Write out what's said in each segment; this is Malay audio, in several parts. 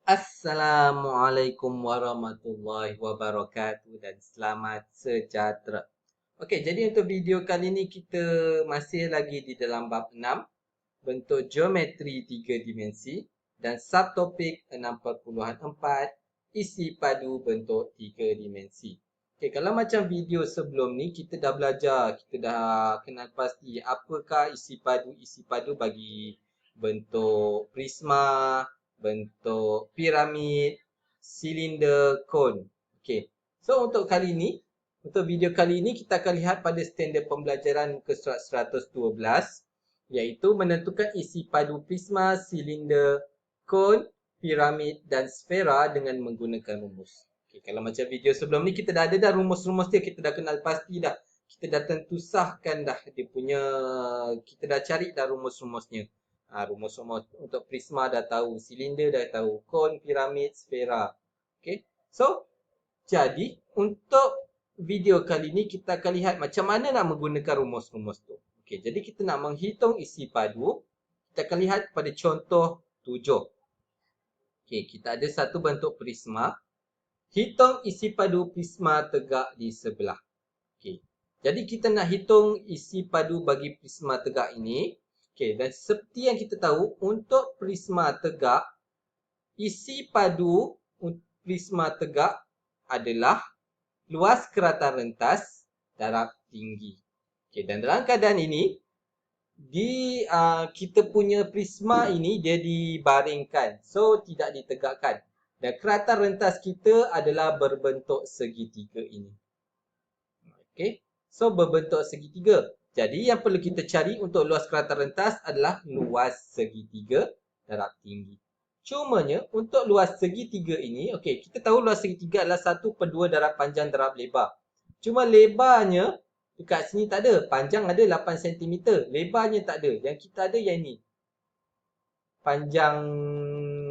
Assalamualaikum warahmatullahi wabarakatuh dan selamat sejahtera. Okey, jadi untuk video kali ini kita masih lagi di dalam bab 6, bentuk geometri 3 dimensi dan subtopik 6.4, isi padu bentuk 3 dimensi. Okey, kalau macam video sebelum ni kita dah belajar, kita dah kenal pasti apakah isi padu bagi bentuk prisma, bentuk piramid, silinder, cone. Okey. So untuk kali ini, untuk video kali ini kita akan lihat pada standard pembelajaran muka surat 112 iaitu menentukan isi padu prisma, silinder, cone, piramid dan sfera dengan menggunakan rumus. Okey, kalau macam video sebelum ni kita dah ada dah rumus-rumus dia, kita dah kenal pasti dah. Kita dah tentu sahkan dah dia punya, kita dah cari dah rumus-rumusnya. Rumus-rumus untuk prisma dah tahu, silinder dah tahu, cone, piramid, sfera. Okay. So, jadi untuk video kali ni kita akan lihat macam mana nak menggunakan rumus-rumus tu. Okay, jadi kita nak menghitung isi padu. Kita akan lihat pada contoh 7. Okay, kita ada satu bentuk prisma. Hitung isi padu prisma tegak di sebelah. Okay. Jadi kita nak hitung isi padu bagi prisma tegak ini. Okey, dan seperti yang kita tahu, untuk prisma tegak, isi padu prisma tegak adalah luas kerata rentas darab tinggi. Okey, dan dalam keadaan ini, kita punya prisma ini dia dibaringkan, so tidak ditegakkan. Dan kerata rentas kita adalah berbentuk segitiga ini. Okey, so berbentuk segitiga. Jadi yang perlu kita cari untuk luas kerata rentas adalah luas segitiga darab tinggi. Cumanya untuk luas segitiga ini, okey, kita tahu luas segitiga adalah 1/2 darab panjang darab lebar. Cuma lebarnya dekat sini tak ada. Panjang ada 8 cm, lebarnya tak ada. Yang kita ada yang ini. Panjang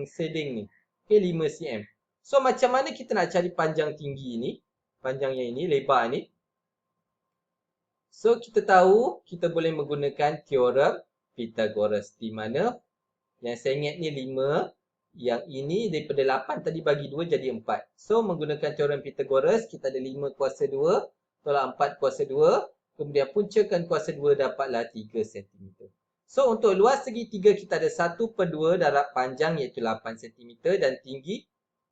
shading ni. Okey, 5 cm. So macam mana kita nak cari panjang tinggi ini? Panjang yang ini, lebar ni. So, kita tahu kita boleh menggunakan teorem Pythagoras. Di mana yang saya ingat ni 5. Yang ini daripada 8 tadi bagi 2 jadi 4. So, menggunakan teorem Pythagoras, kita ada 5 kuasa 2 tolak 4 kuasa 2. Kemudian puncakan kuasa 2 dapatlah 3 cm. So, untuk luas segitiga kita ada 1/2 darab panjang iaitu 8 cm dan tinggi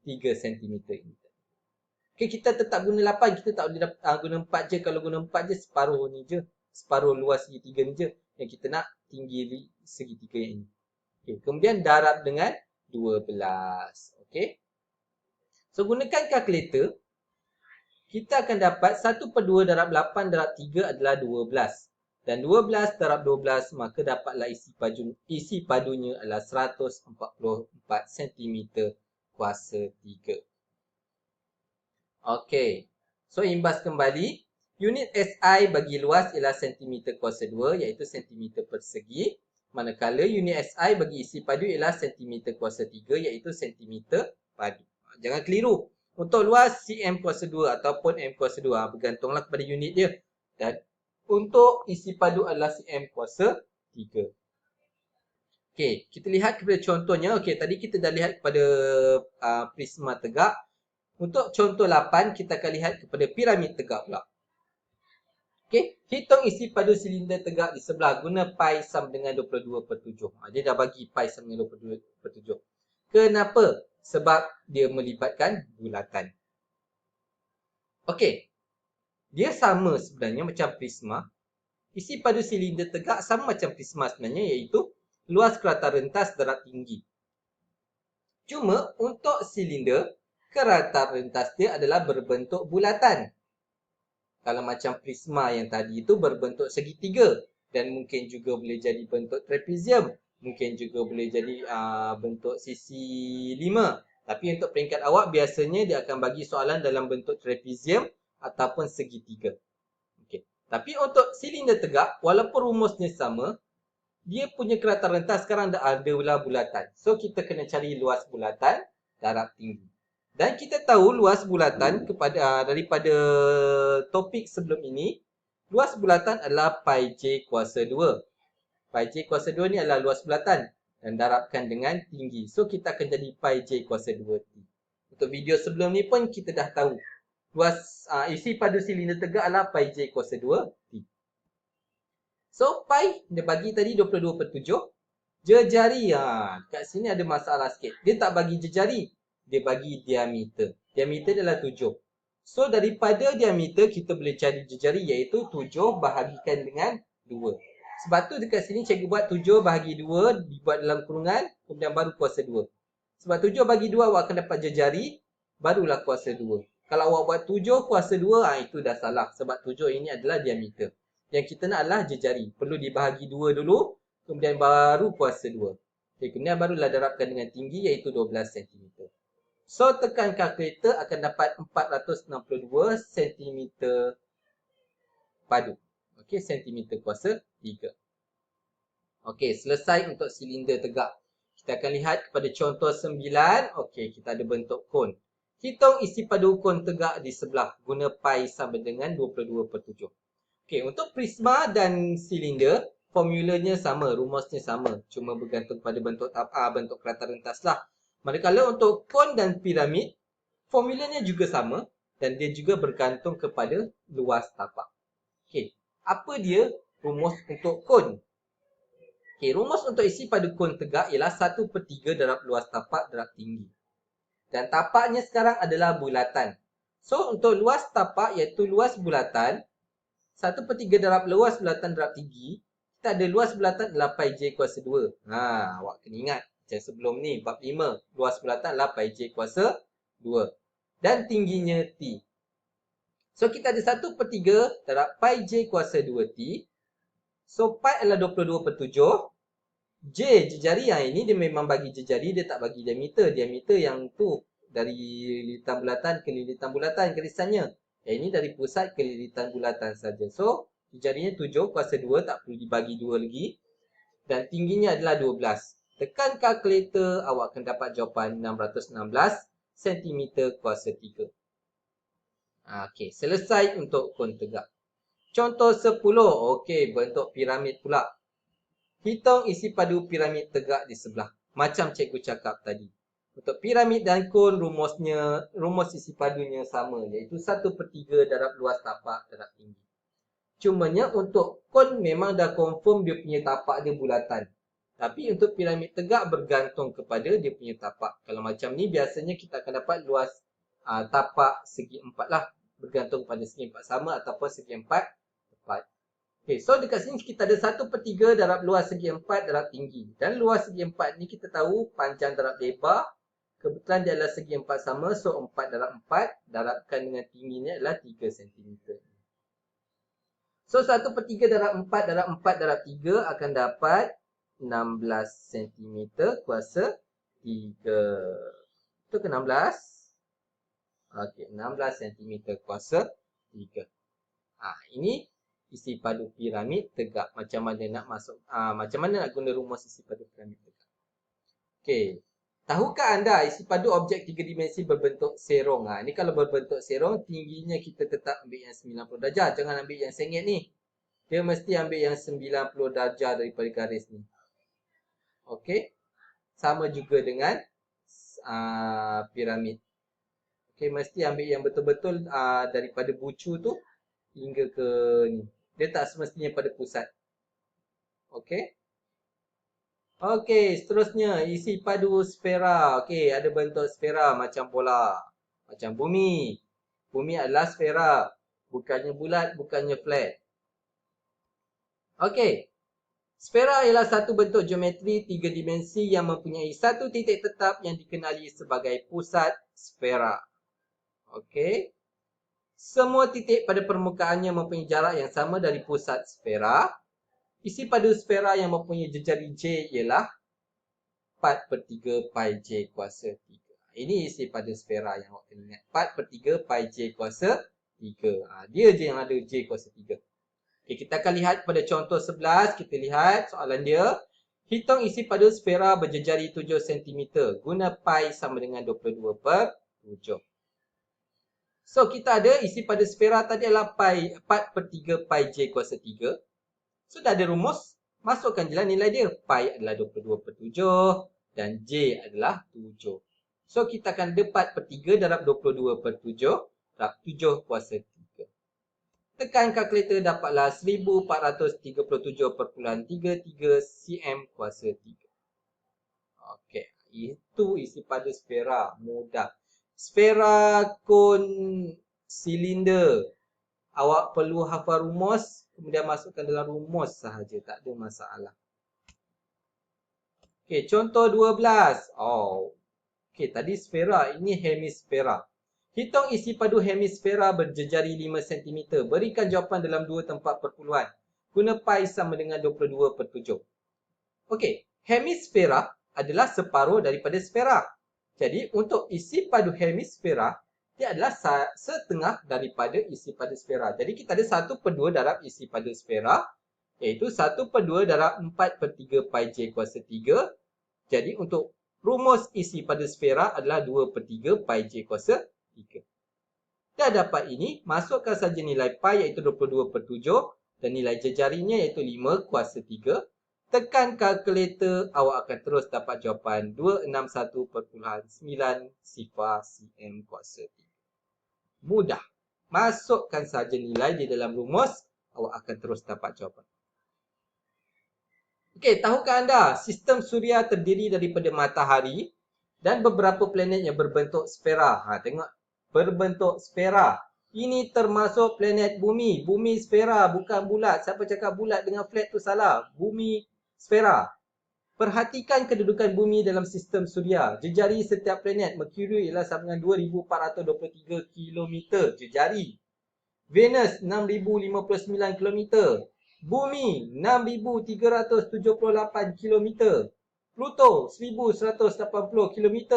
3 cm. Okay, kita tetap guna 8. Kita tak boleh guna 4 je. Kalau guna 4 je, separuh ni je. Separuh luas segitiga ni je. Yang kita nak tinggi segitiga yang ini. Okay, kemudian darab dengan 12. Okay. So, gunakan kalkulator. Kita akan dapat 1/2 darab 8 darab 3 adalah 12. Dan 12 darab 12, maka dapatlah isi padunya adalah 144 cm kuasa 3. Okey. So, imbas kembali. Unit SI bagi luas ialah cm kuasa 2 iaitu cm persegi. Manakala unit SI bagi isi padu ialah cm kuasa 3 iaitu cm padu. Jangan keliru. Untuk luas cm kuasa 2 ataupun m kuasa 2. Bergantunglah kepada unit dia. Dan untuk isi padu adalah cm kuasa 3. Okey, kita lihat kepada contohnya. Okey, tadi kita dah lihat kepada prisma tegak. Untuk contoh 8, kita akan lihat kepada piramid tegak pula. Okey, hitung isi padu silinder tegak di sebelah guna pi sama dengan 22/7. Dia dah bagi pi sama dengan 22/7. Kenapa? Sebab dia melibatkan bulatan. Okey, dia sama sebenarnya macam prisma. Isi padu silinder tegak sama macam prisma sebenarnya iaitu luas kerata rentas darab tinggi. Cuma untuk silinder, kerata rentas dia adalah berbentuk bulatan. Kalau macam prisma yang tadi itu berbentuk segitiga. Dan mungkin juga boleh jadi bentuk trapezium. Mungkin juga boleh jadi bentuk sisi 5. Tapi untuk peringkat awak biasanya dia akan bagi soalan dalam bentuk trapezium ataupun segitiga. Okay. Tapi untuk silinder tegak, walaupun rumusnya sama, dia punya kerata rentas sekarang dah ada bulatan. So kita kena cari luas bulatan darab tinggi. Dan kita tahu luas bulatan daripada topik sebelum ini, luas bulatan adalah pi j kuasa 2. Pi j kuasa 2 ni adalah luas bulatan. dan darabkan dengan tinggi. So, kita akan jadi pi J kuasa 2T. Untuk video sebelum ni pun kita dah tahu. Isi padu silinder tegak adalah pi J kuasa 2T. So, pi dia bagi tadi 22/7. Jejari, kat sini ada masalah sikit. Dia tak bagi jejari. Dia bagi diameter. Diameter adalah 7. So, daripada diameter, kita boleh cari jejari iaitu 7 bahagikan dengan 2. Sebab tu dekat sini cikgu buat 7 bahagi 2 dibuat dalam kurungan, kemudian baru kuasa 2. Sebab 7 bagi 2 awak akan dapat jejari, barulah kuasa 2. Kalau awak buat 7 kuasa 2, itu dah salah. Sebab 7 ini adalah diameter. Yang kita nak adalah jejari. Perlu dibahagi 2 dulu, kemudian baru kuasa 2. Okay, kemudian barulah darabkan dengan tinggi iaitu 12 cm. So, tekan kalkulator akan dapat 462 cm padu. Okey, cm kuasa 3. Okey, selesai untuk silinder tegak. Kita akan lihat kepada contoh 9. Okey, kita ada bentuk kon. Hitung isi padu kon tegak di sebelah. Guna pi sama dengan 22/7. Okey, untuk prisma dan silinder, formulanya sama, rumusnya sama. Cuma bergantung pada bentuk bentuk kerata rentas lah. Manakala untuk kon dan piramid, formulanya juga sama dan dia juga bergantung kepada luas tapak. Okey, apa dia rumus untuk kon? Okey, rumus untuk isi padu kon tegak ialah 1/3 darab luas tapak darab tinggi. Dan tapaknya sekarang adalah bulatan. So, untuk luas tapak iaitu luas bulatan, 1/3 darab luas bulatan darab tinggi, kita ada luas bulatan adalah pi J kuasa 2. Awak kena ingat. Macam sebelum ni, bab 5. Luas bulatan adalah pi J kuasa 2. Dan tingginya T. So, kita ada 1/3 darab pi J kuasa 2T. So, pi adalah 22/7. J, jejari yang ini dia memang bagi jejari, dia tak bagi diameter. Diameter yang tu dari lilitan bulatan ke lilitan bulatan garisannya. Yang ini dari pusat ke lilitan bulatan saja. So, jejarinya 7 kuasa 2, tak perlu dibagi 2 lagi. Dan tingginya adalah 12. Tekan kalkulator, awak akan dapat jawapan 616 cm kuasa 3. Okey, selesai untuk kon tegak. Contoh 10. Okey, bentuk piramid pula. Hitung isi padu piramid tegak di sebelah. Macam cikgu cakap tadi. Untuk piramid dan kon, rumus isi padunya sama. Iaitu 1/3 darab luas tapak darab tinggi. Cumanya untuk kon memang dah confirm dia punya tapak dia bulatan. Tapi untuk piramid tegak bergantung kepada dia punya tapak. Kalau macam ni biasanya kita akan dapat luas tapak segi 4 lah. Bergantung pada segi 4 sama ataupun segi 4 tepat. Okay, so dekat sini kita ada 1/3 darab luas segi 4 darab tinggi. Dan luas segi 4 ni kita tahu panjang darab lebar. Kebetulan dia adalah segi 4 sama. So 4 darab 4 darabkan dengan tingginya adalah 3 cm. So 1/3 darab 4 darab 4 darab 3 akan dapat 16 cm kuasa 3. Itu ke 16? Okey, 16 cm kuasa 3. Ini isi padu piramid tegak. Macam mana nak guna rumus isi padu piramid tegak? Okey. Tahukah anda isi padu objek 3 dimensi berbentuk serong? Ini kalau berbentuk serong, tingginya kita tetap ambil yang 90 darjah. Jangan ambil yang sengit ni. Dia mesti ambil yang 90 darjah daripada garis ni. Okey. Sama juga dengan piramid. Okey, mesti ambil yang betul-betul daripada bucu tu hingga ke ni. Dia tak semestinya pada pusat. Okey. Okey, seterusnya isi padu sfera. Okey, ada bentuk sfera macam bola. Macam bumi. Bumi adalah sfera. Bukannya bulat, bukannya flat. Okey. Sfera ialah satu bentuk geometri 3 dimensi yang mempunyai satu titik tetap yang dikenali sebagai pusat sfera. Okey. Semua titik pada permukaannya mempunyai jarak yang sama dari pusat sfera. Isi padu sfera yang mempunyai jejari J ialah 4/3 pi J kuasa 3. Ini isi padu sfera yang awak kena ingat. 4/3 pi J kuasa 3. Dia je yang ada J kuasa 3. Okay, kita akan lihat pada contoh 11. Kita lihat soalan dia. Hitung isi padu sfera berjejari 7 cm. Guna pi sama dengan 22/7. So, kita ada isi padu sfera tadi adalah pi 4/3 pi J kuasa 3. So, dah ada rumus. Masukkan je lah nilai dia. Pi adalah 22/7 dan J adalah 7. So, kita akan 4/3 darab 22/7 darab 7 kuasa 3. Tekan kalkulator, dapatlah 1437.33 cm kuasa 3. Okey, itu isi pada sfera. Mudah. Sfera kon silinder. Awak perlu hafal rumus, kemudian masukkan dalam rumus sahaja, tak ada masalah. Okey, contoh 12. Okey, tadi sfera, ini hemisfera. Hitung isi padu hemisfera berjejari 5 cm. Berikan jawapan dalam 2 tempat perpuluhan. Guna pi sama dengan 22/7. Okey, hemisfera adalah separuh daripada sfera. Jadi, untuk isi padu hemisfera, dia adalah setengah daripada isi pada sfera. Jadi, kita ada 1/2 darab isi pada sfera, iaitu 1/2 darab 4/3 pi j kuasa 3. Jadi, untuk rumus isi pada sfera adalah 2/3 pi j kuasa 3. Dah dapat ini, masukkan saja nilai pi iaitu 22/7 dan nilai jejarinya iaitu 5 kuasa 3. Tekan kalkulator, awak akan terus dapat jawapan 261.90 cm kuasa 3. Mudah. Masukkan saja nilai di dalam rumus, awak akan terus dapat jawapan. Okey, tahukah anda sistem suria terdiri daripada matahari dan beberapa planet yang berbentuk sfera. Tengok. Berbentuk sfera. Ini termasuk planet bumi. Bumi sfera, bukan bulat. Siapa cakap bulat dengan flat tu salah. Bumi sfera. Perhatikan kedudukan bumi dalam sistem suria. Jejari setiap planet. Mercury ialah sama dengan 2423 km jejari. Venus 6059 km. Bumi 6378 km. Pluto 1180 km.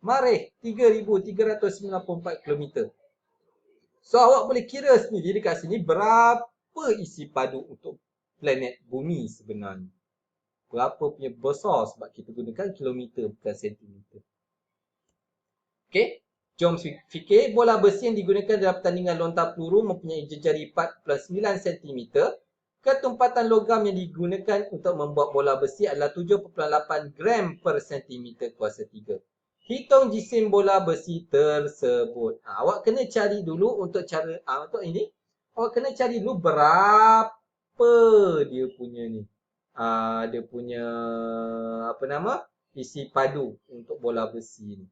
Marikh 3394 km. So, awak boleh kira sendiri dekat sini berapa isi padu untuk planet bumi sebenarnya. Berapa punya besar sebab kita gunakan kilometer bukan sentimeter. Okey, jom fikir bola besi yang digunakan dalam pertandingan lontar peluru mempunyai jejari 4.9 cm. Ketumpatan logam yang digunakan untuk membuat bola besi adalah 7.8 gram per cm kuasa 3. Hitung jisim bola besi tersebut. Awak kena cari dulu untuk cara untuk ini. Awak kena cari dulu berapa dia punya ni. Dia punya apa nama? Isi padu untuk bola besi ni.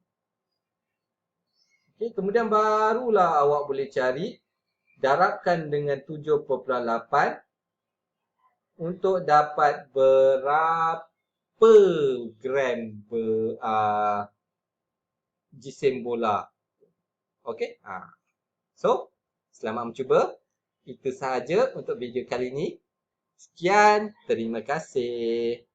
Okey, kemudian barulah awak boleh cari darabkan dengan 7.8 untuk dapat berapa gram jisim bola. Okey? So, selamat mencuba. Itu sahaja untuk video kali ini. Sekian, terima kasih.